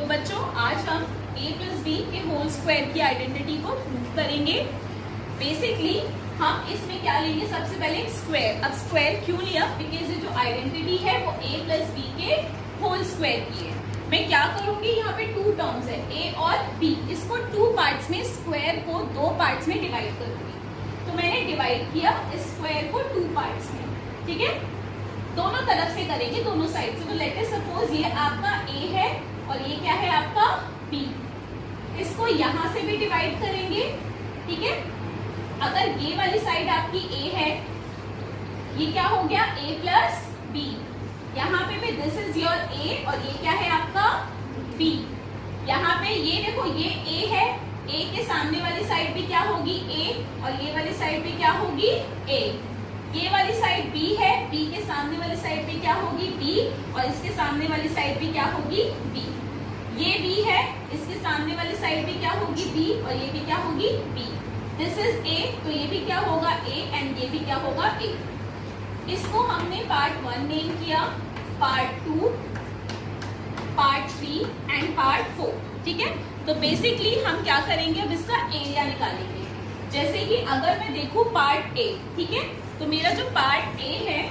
बच्चों आज हम a प्लस बी के होल स्क्वायर की आइडेंटिटी को प्रूव करेंगे। बेसिकली हम इसमें क्या लेंगे, सबसे पहले स्क्वायर। अब स्क्वायर क्यों लिया, बिकॉज ये जो आइडेंटिटी है वो a प्लस बी के होल स्क्वायर की है। मैं क्या करूंगी, यहाँ पे टू टर्म्स है a और b, इसको टू पार्ट्स में, स्क्वायर को दो पार्ट्स में डिवाइड करूंगी। तो मैंने डिवाइड किया स्क्वायर को टू पार्ट्स में, ठीक है, दोनों तरफ से करेंगे, दोनों साइड से। तो लेट अस सपोज ये आपका a है और ये क्या है आपका b, इसको यहां से भी डिवाइड करेंगे, ठीक है। अगर ये वाली साइड आपकी a है, ये क्या हो गया a प्लस b, यहाँ पे भी दिस इज योर a और ये क्या है आपका b। यहाँ पे ये देखो ये a है, a के सामने वाली साइड भी क्या होगी a और ये वाली साइड भी क्या होगी a। ये वाली साइड b है, b के सामने वाली साइड भी क्या होगी b और इसके सामने वाली साइड भी क्या होगी b। ये b है, इसके सामने वाली साइड भी क्या होगी b और ये भी क्या होगी b। दिस इज a, तो ये भी क्या होगा a एंड ये भी क्या होगा a। इसको हमने पार्ट 1 नेम किया, पार्ट 2, पार्ट 3 एंड पार्ट 4, ठीक है। तो बेसिकली हम क्या करेंगे, अब इसका एरिया निकालेंगे। जैसे कि अगर मैं देखूं पार्ट a, ठीक है, तो मेरा जो पार्ट a है,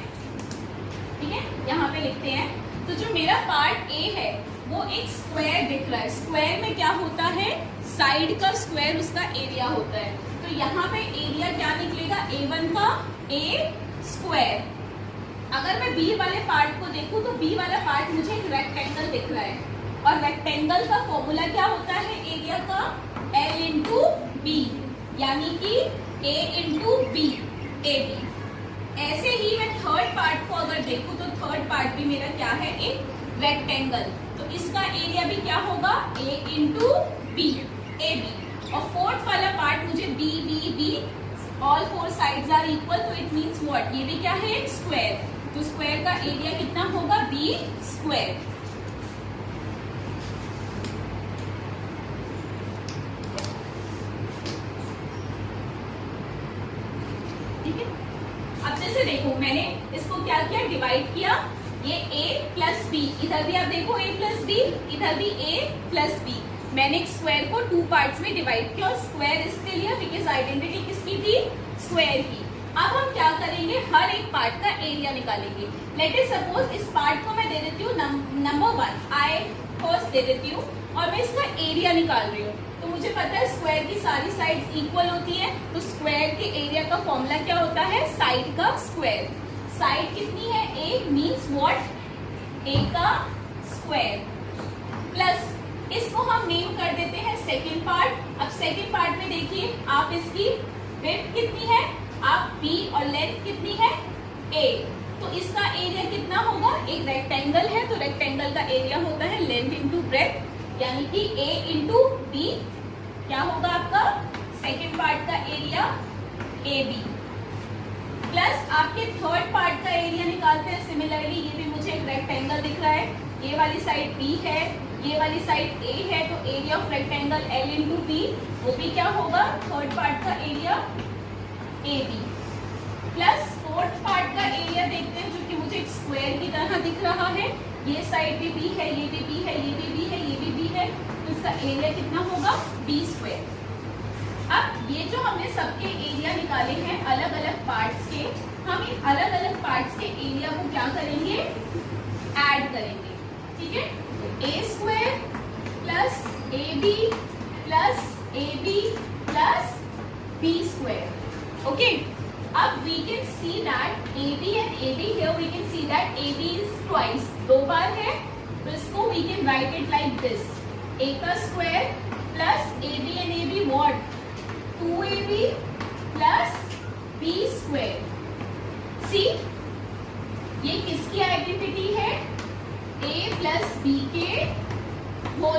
ठीक है, यहाँ पे लिखते हैं, तो जो मेरा पार्ट a है वो एक स्क्वायर दिख रहा है। स्क्वायर में क्या होता है, साइड का स्क्वायर उसका एरिया होता है। तो यहाँ पे एरिया क्या निकलेगा, a1 का a स्क्वायर। अगर मैं b वाले पार्ट को देखूं तो b वाला पार्ट मुझे एक रेक्टेंगल दिख रहा है और रेक्टेंगल का फॉर्मूला क्या होता है एरिया का, l इंटू b, यानी कि a इंटू b, ab। ऐसे ही मैं थर्ड पार्ट को अगर देखूं तो थर्ड पार्ट भी मेरा क्या है, एक रेक्टेंगल, तो इसका एरिया भी क्या होगा a इंटू b, ab। और फोर्थ वाला पार्ट मुझे b b b, all four sides are equal, तो इट मींस व्हाट, ये भी क्या है एक स्क्वायर, तो स्क्वायर का एरिया कितना होगा b स्क्वायर। ठीक है, अब जैसे देखो मैंने इसको क्या किया, डिवाइड किया, ये a प्लस बी, इधर भी आप देखो a प्लस बी, इधर भी a प्लस बी। मैंने एक स्क्वायर को टू पार्ट्स में डिवाइड किया और स्क्वायर इसके लिए बिकॉज आइडेंटिटी किसकी थी, स्क्वायर की। अब हम क्या करेंगे, हर एक पार्ट का एरिया निकालेंगे। लेट अस सपोज इस पार्ट को मैं दे देती हूँ नंबर 1, आई फर्स्ट दे देती हूँ और मैं इसका एरिया निकाल रही हूँ। तो मुझे पता है स्क्वायर की सारी साइड्स इक्वल होती है, तो स्क्वायर के एरिया का फॉर्मूला क्या होता है, साइड का स्क्वायर। साइड कितनी है, a मीन्स व्हाट, a का स्क्वायर, प्लस इसको हम नेम कर देते हैं सेकंड पार्ट। अब सेकंड पार्ट में देखिए आप इसकी विड्थ कितनी है, आप b और लेंथ कितनी है a, तो इसका एरिया कितना होगा, एक रेक्टेंगल है तो रेक्टेंगल का एरिया होता है लेंथ इंटू ब्रेथ, यानी कि a इंटू b, क्या होगा आपका सेकंड पार्ट का एरिया ab, प्लस आपके थर्ड पार्ट का एरिया निकालते हैं। सिमिलरली ये भी मुझे एक रेक्टेंगल दिख रहा है, ये वाली साइड b है, ये वाली साइड a है, तो area of rectangle l into b, वो भी क्या होगा थर्ड पार्ट का area ab, plus fourth part का एरिया देखते हैं जो कि मुझे एक स्क्वायर की तरह दिख रहा है। ये साइड भी b है, ये भी b है, ये भी b है, ये भी b है, तो इसका एरिया कितना होगा b स्क्वायर। अब ये जो हमने सबके एरिया निकाले हैं अलग अलग पार्ट्स के, हम इन अलग अलग पार्ट्स के एरिया को क्या करेंगे, ऐड करेंगे, ठीक है। a square plus ab plus ab plus b square, okay. अब we can see that ab and ab, here we can see that ab is twice, दो बार है, तो इसको we can write it like this, a का square plus ab and ab what, 2ab plus b square. See ये किसकी identity है, a plus b के